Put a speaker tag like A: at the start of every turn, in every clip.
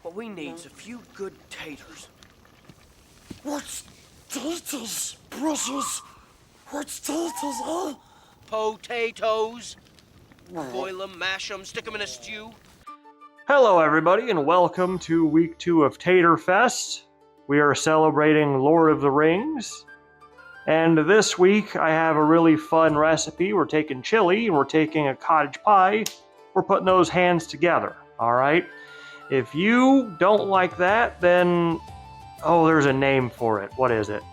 A: What we need's a few good taters.
B: What's taters, precious? What's taters, huh?
A: Potatoes. Boil 'em, mash 'em, stick 'em in a stew.
C: Hello everybody and welcome to week 2 of Tatter-fest. We are celebrating Lord of the Rings. And this week I have a really fun recipe. We're taking chili and we're taking a cottage pie. We're putting those hands together, alright? If you don't like that, then... oh, there's a name for it. What is it?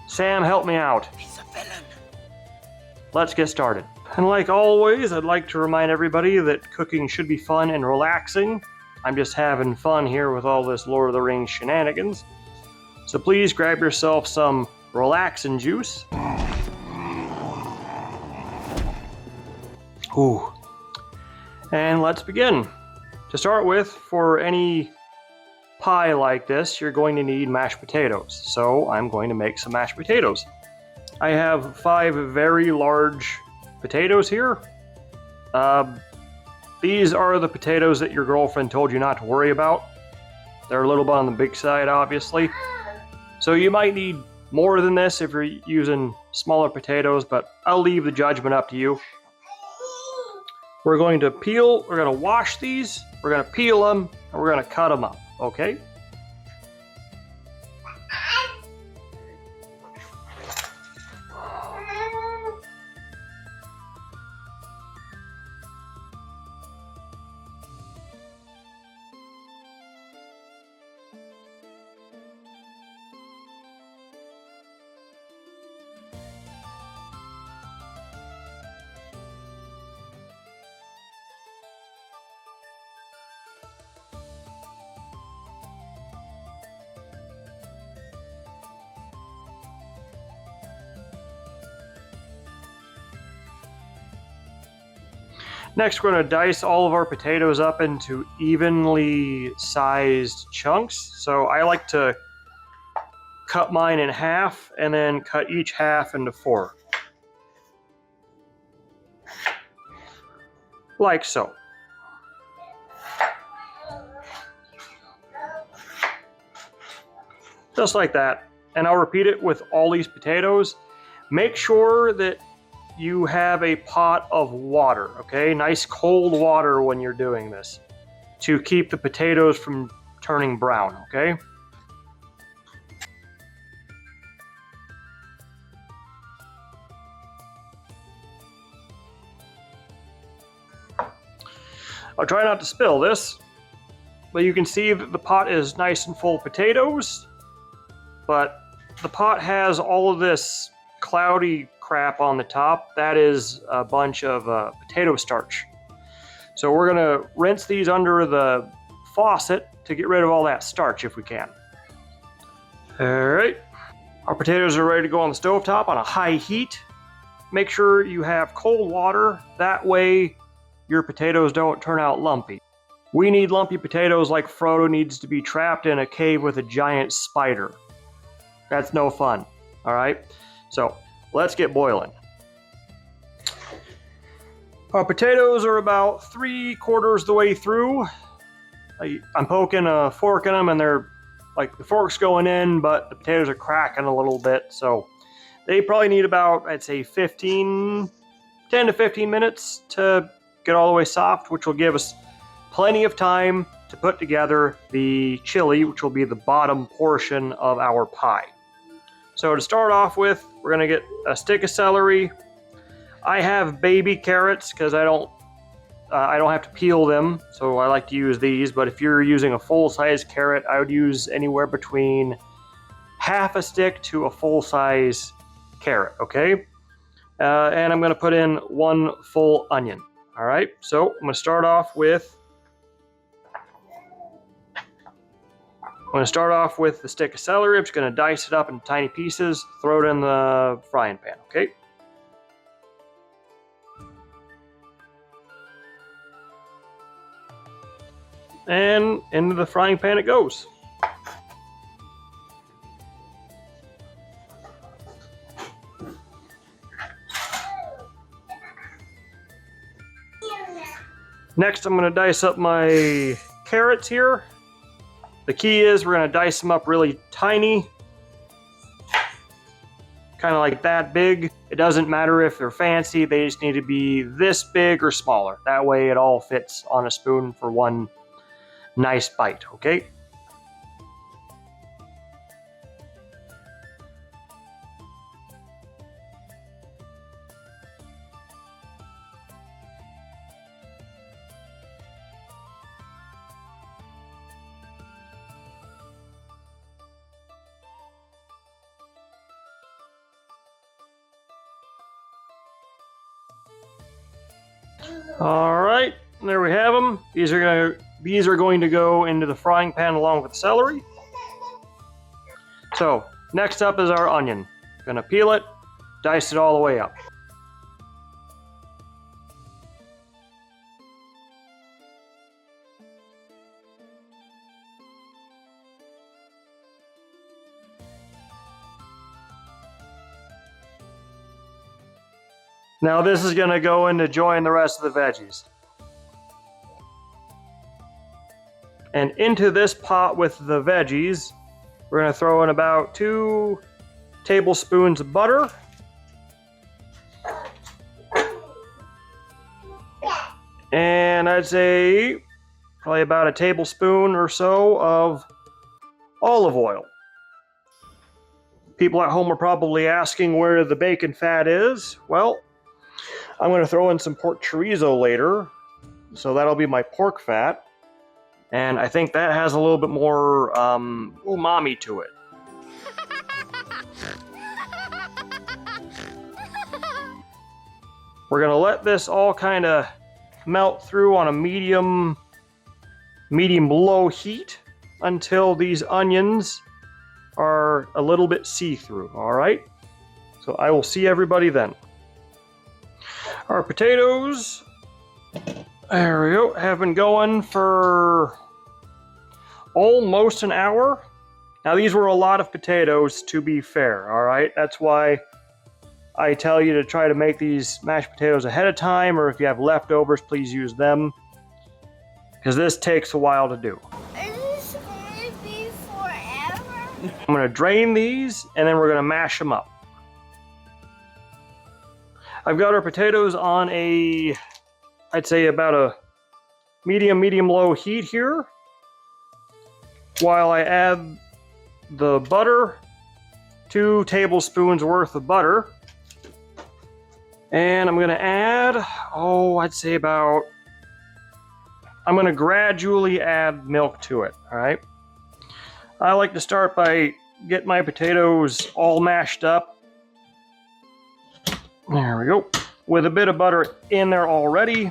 C: Sam, help me out.
A: He's a villain.
C: Let's get started. And like always, I'd like to remind everybody that cooking should be fun and relaxing. I'm just having fun here with all this Lord of the Rings shenanigans. So please grab yourself some relaxing juice. Ooh. And let's begin. To start with, for any pie like this, you're going to need mashed potatoes. So I'm going to make some mashed potatoes. I have 5 very large potatoes here. These are the potatoes that your girlfriend told you not to worry about. They're a little bit on the big side, obviously. So you might need more than this if you're using smaller potatoes, but I'll leave the judgment up to you. We're going to wash these, we're going to peel them, and we're going to cut them up, okay? Next, we're going to dice all of our potatoes up into evenly sized chunks. So I like to cut mine in half and then cut each half into 4. Like so. Just like that. And I'll repeat it with all these potatoes. Make sure that you have a pot of water, okay? Nice cold water when you're doing this to keep the potatoes from turning brown, okay? I'll try not to spill this, but you can see that the pot is nice and full of potatoes, but the pot has all of this cloudy crap on the top. That is a bunch of potato starch. So we're going to rinse these under the faucet to get rid of all that starch if we can. Alright, our potatoes are ready to go on the stovetop on a high heat. Make sure you have cold water, that way your potatoes don't turn out lumpy. We need lumpy potatoes like Frodo needs to be trapped in a cave with a giant spider. That's no fun, alright? So let's get boiling. Our potatoes are about 3/4 the way through. I'm poking a fork in them and they're like the fork's going in, but the potatoes are cracking a little bit. So they probably need about, I'd say 10 to 15 minutes to get all the way soft, which will give us plenty of time to put together the chili, which will be the bottom portion of our pie. So to start off with, we're going to get a stick of celery. I have baby carrots because I don't have to peel them, so I like to use these. But if you're using a full-size carrot, I would use anywhere between half a stick to a full-size carrot, okay? And I'm going to put in 1 full onion. All right, so I'm going to start off with the stick of celery. I'm just going to dice it up in tiny pieces, throw it in the frying pan, okay? And into the frying pan it goes. Next, I'm going to dice up my carrots here. The key is we're going to dice them up really tiny, kind of like that big. It doesn't matter if they're fancy, they just need to be this big or smaller. That way it all fits on a spoon for one nice bite, okay? All right, there we have them. These are going to go into the frying pan along with the celery. So next up is our onion. Gonna peel it, dice it all the way up. Now this is going to go in to join the rest of the veggies. And into this pot with the veggies, we're going to throw in about 2 tablespoons of butter. And I'd say probably about a tablespoon or so of olive oil. People at home are probably asking where the bacon fat is. Well, I'm going to throw in some pork chorizo later, so that'll be my pork fat, and I think that has a little bit more umami to it. We're going to let this all kind of melt through on a medium-low heat until these onions are a little bit see-through, all right? So I will see everybody then. Our potatoes, there we go, have been going for almost an hour. Now these were a lot of potatoes, to be fair, all right? That's why I tell you to try to make these mashed potatoes ahead of time, or if you have leftovers, please use them, because this takes a while to do.
B: Is this going to be forever?
C: I'm going to drain these, and then we're going to mash them up. I've got our potatoes on I'd say about a medium-low heat here, while I add the butter, 2 tablespoons worth of butter, and I'm going to add, I'd say I'm going to gradually add milk to it, all right? I like to start by getting my potatoes all mashed up. There we go. With a bit of butter in there already.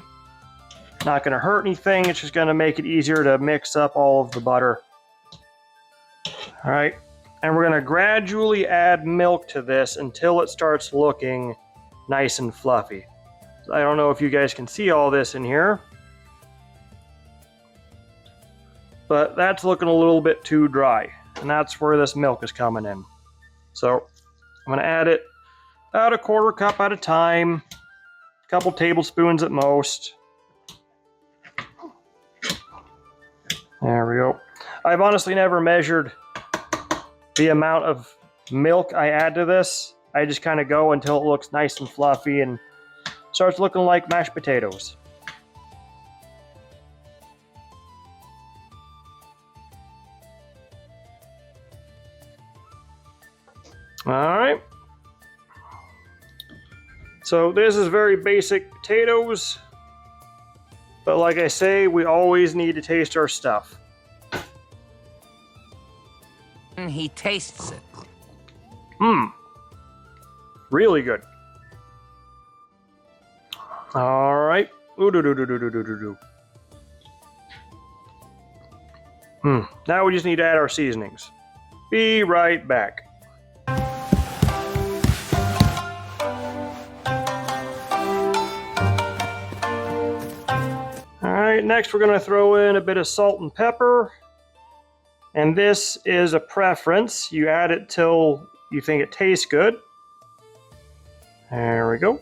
C: Not going to hurt anything. It's just going to make it easier to mix up all of the butter. All right. And we're going to gradually add milk to this until it starts looking nice and fluffy. I don't know if you guys can see all this in here, but that's looking a little bit too dry. And that's where this milk is coming in. So I'm going to add it about a 1/4 cup at a time, a couple tablespoons at most. There we go. I've honestly never measured the amount of milk I add to this. I just kind of go until it looks nice and fluffy and starts looking like mashed potatoes. All right. So this is very basic potatoes, but like I say, we always need to taste our stuff.
D: He tastes it.
C: Really good. All right. Now we just need to add our seasonings. Be right back. Alright, next we're going to throw in a bit of salt and pepper. And this is a preference. You add it till you think it tastes good. There we go.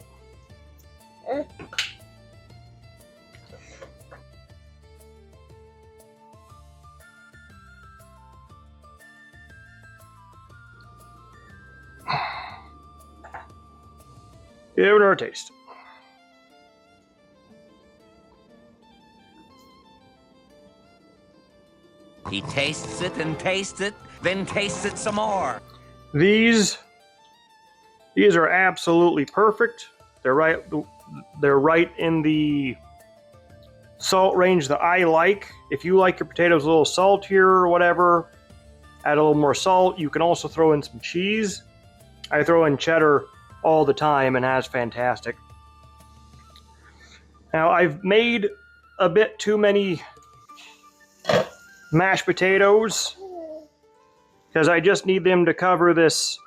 C: Give it a taste.
D: He tastes it and tastes it, then tastes it some more.
C: These are absolutely perfect. They're right in the salt range that I like. If you like your potatoes a little saltier or whatever, add a little more salt. You can also throw in some cheese. I throw in cheddar all the time and that's fantastic. Now I've made a bit too many mashed potatoes because I just need them to cover this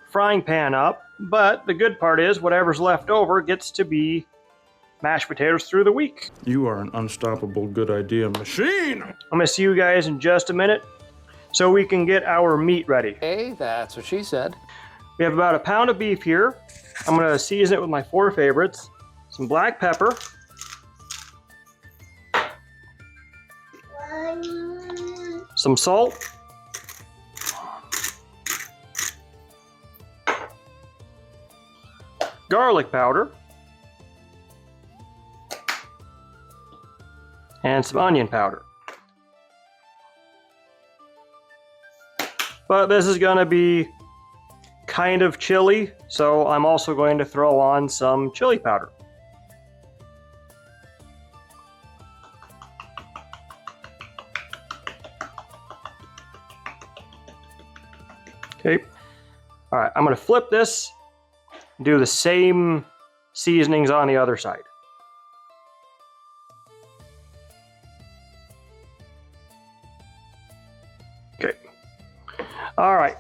C: frying pan up, but the good part is whatever's left over gets to be mashed potatoes through the week.
E: You are an unstoppable good idea machine!
C: I'm gonna see you guys in just a minute so we can get our meat ready.
F: Hey, that's what she said.
C: We have about a pound of beef here. I'm gonna season it with my 4 favorites. Some black pepper, some salt, garlic powder, and some onion powder. But this is gonna be kind of chili, so I'm also going to throw on some chili powder. Okay, all right, I'm gonna flip this and do the same seasonings on the other side. Okay, all right,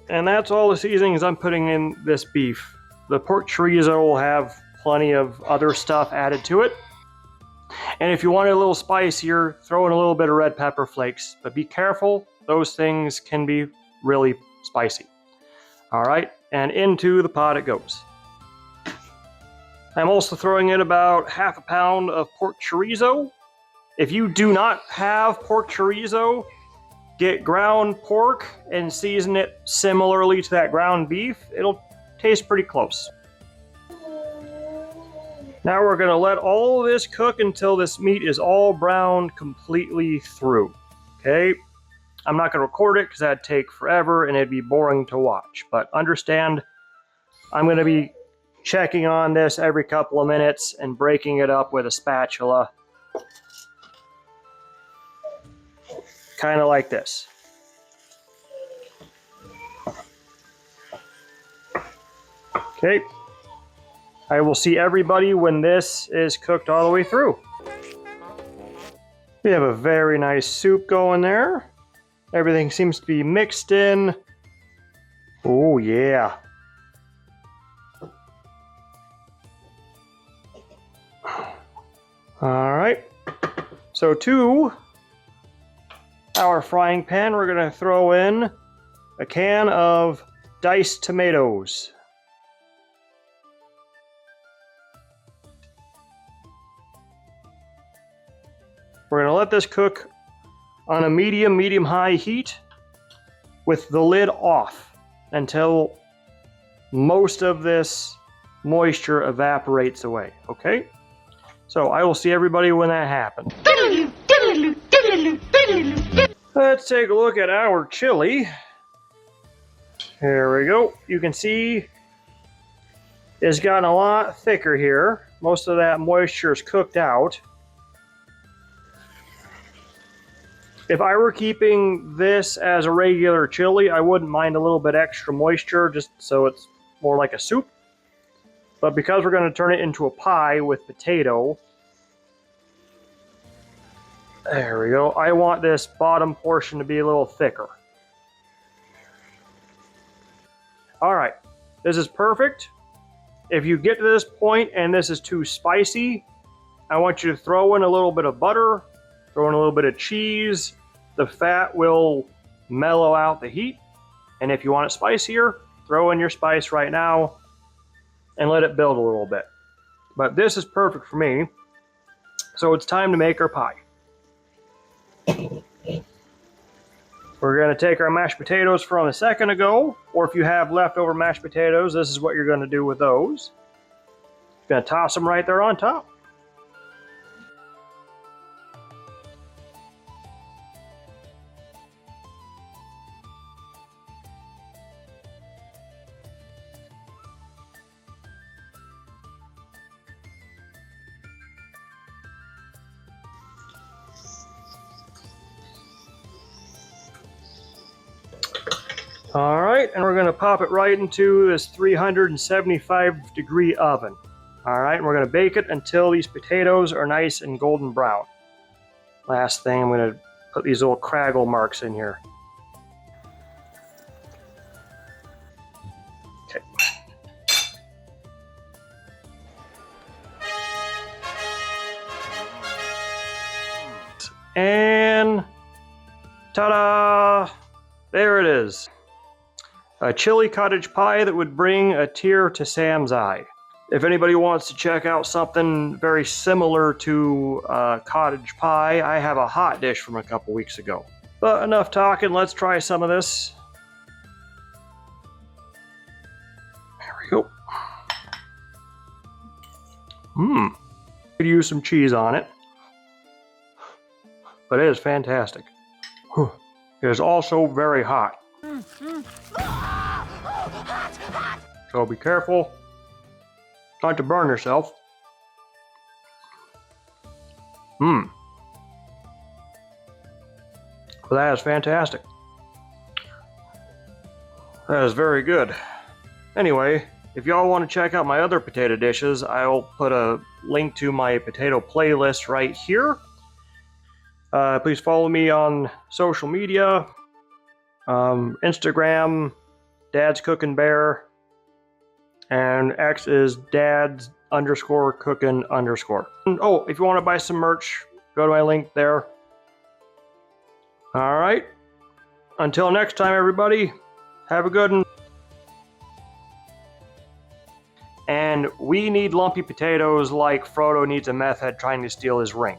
C: and that's all the seasonings I'm putting in this beef. The pork chorizo will have plenty of other stuff added to it. And if you want it a little spicier, throw in a little bit of red pepper flakes, but be careful, those things can be really spicy. All right, and into the pot it goes. I'm also throwing in about half a pound of pork chorizo. If you do not have pork chorizo, get ground pork and season it similarly to that ground beef. It'll taste pretty close. Now we're gonna let all of this cook until this meat is all browned completely through, okay? I'm not gonna record it because that'd take forever and it'd be boring to watch, but understand I'm gonna be checking on this every couple of minutes and breaking it up with a spatula. Kind of like this. Okay. I will see everybody when this is cooked all the way through. We have a very nice soup going there. Everything seems to be mixed in. Oh yeah. All right. So to our frying pan, we're gonna throw in a can of diced tomatoes. We're gonna let this cook on a medium-high heat with the lid off until most of this moisture evaporates away, okay? So I will see everybody when that happens. Let's take a look at our chili. Here we go. You can see it's gotten a lot thicker here. Most of that moisture is cooked out. If I were keeping this as a regular chili, I wouldn't mind a little bit extra moisture just so it's more like a soup. But because we're going to turn it into a pie with potato, there we go. I want this bottom portion to be a little thicker. All right, this is perfect. If you get to this point and this is too spicy, I want you to throw in a little bit of butter, throw in a little bit of cheese. The fat will mellow out the heat. And if you want it spicier, throw in your spice right now and let it build a little bit. But this is perfect for me. So it's time to make our pie. We're going to take our mashed potatoes from a second ago, or if you have leftover mashed potatoes, this is what you're going to do with those. Gonna toss them right there on top. All right, and we're gonna pop it right into this 375 degree oven. All right, and we're gonna bake it until these potatoes are nice and golden brown. Last thing, I'm gonna put these little craggle marks in here. Okay. And ta-da! There it is. A chili cottage pie that would bring a tear to Sam's eye. If anybody wants to check out something very similar to cottage pie, I have a hot dish from a couple weeks ago. But enough talking, let's try some of this. There we go. Could use some cheese on it. But it is fantastic. Whew. It is also very hot. So be careful not to burn yourself. Well, that is fantastic. That is very good. Anyway, if y'all want to check out my other potato dishes, I'll put a link to my potato playlist right here. Please follow me on social media. Instagram, Dad's Cookin Bear, and X is Dad's_Cookin_. And, oh, if you want to buy some merch, go to my link there. All right. Until next time, everybody, have a good one. And we need lumpy potatoes like Frodo needs a meth head trying to steal his ring.